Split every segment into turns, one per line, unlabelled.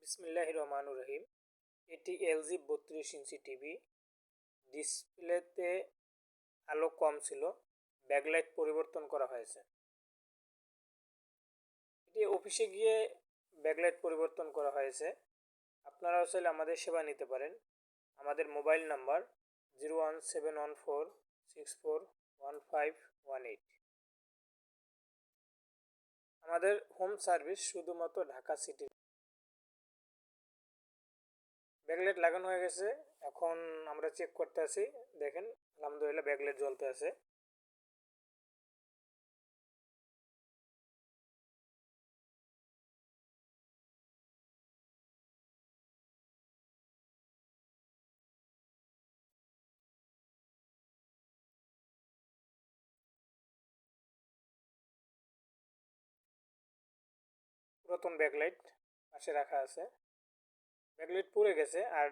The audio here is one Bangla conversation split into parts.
বিসমিল্লাহির রহমানির রহিম। এটি এলজি 32 ইঞ্চি টিভি। ডিসপ্লেতে আলো কম ছিল, ব্যাকলাইট পরিবর্তন করা হয়েছে। এটি অফিসে গিয়ে ব্যাকলাইট পরিবর্তন করা হয়েছে। আপনারাও চাইলে আমাদের সেবা নিতে পারেন। আমাদের মোবাইল নাম্বার 01714641518। আমাদের হোম সার্ভিস শুধুমাত্র ঢাকা সিটি। ব্যাকলাইট লাগানো হয়ে গেছে, এখন আমরা চেক করতে আছি। দেখেন, আলহামদুলিল্লাহ ব্যাকলাইট জ্বলতে আছে। পুরাতন ব্যাকলাইট পাশে রাখা আছে। ব্যাকলাইট পুড়ে গেছে। আর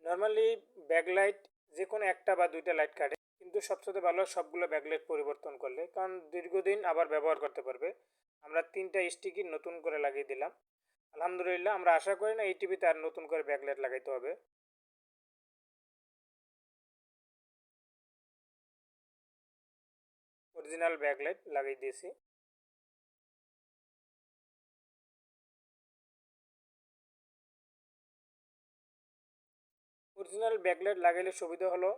নর্মালি ব্যাকলাইট যে কোনো একটা বা দুইটা লাইট কাটে, কিন্তু সবচেয়ে ভালো সবগুলো ব্যাকলাইট পরিবর্তন করলে, কারণ দীর্ঘদিন আবার ব্যবহার করতে পারবে। আমরা 3টা স্টিকি নতুন করে লাগিয়ে দিলাম। আলহামদুলিল্লাহ, আমরা আশা করি না এই টিভিতে আর নতুন করে ব্যাকলাইট লাগাইতে হবে। অরিজিনাল ব্যাকলাইট লাগিয়ে দিয়েছি। অরিজিনাল ব্যাকলাইট লাগাইলে সুবিধা হলো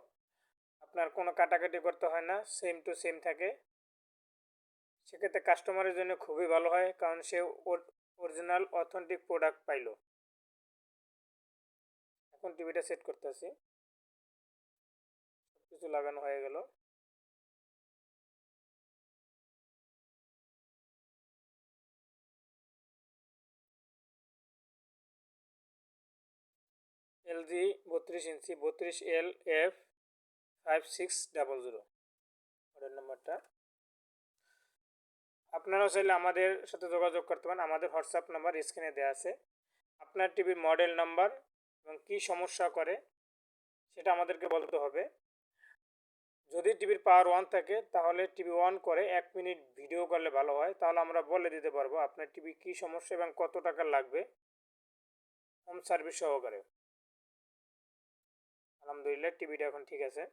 আপনার কোনো কাটাকাটি করতে হয় না, সেম টু সেম থাকে। সেক্ষেত্রে কাস্টমারের জন্য খুবই ভালো হয়, কারণ সে অরিজিনাল অথেন্টিক প্রোডাক্ট পাইল। এখন টিভিটা সেট করতেছি। সব কিছু লাগানো হয়ে গেল। এলজি 32 ইঞ্চি 32LF5600 মডেল নাম্বারটা। আপনারাও চাইলে আমাদের সাথে যোগাযোগ করতে পারেন। আমাদের হোয়াটসঅ্যাপ নাম্বার স্ক্রিনে দেওয়া আছে। আপনার টিভির মডেল নাম্বার এবং কী সমস্যা করে সেটা আমাদেরকে বলতে হবে। যদি টিভির পাওয়ার অন থাকে তাহলে টিভি অন করে 1 মিনিট ভিডিও করলে ভালো হয়, তাহলে আমরা বলে দিতে পারবো আপনার টিভি কী সমস্যা এবং কত টাকা লাগবে, হোম সার্ভিস সহকারে। আলহামদুলিল্লাহ, টিভিটা এখন ঠিক আছে।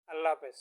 আল্লাহ হাফেজ।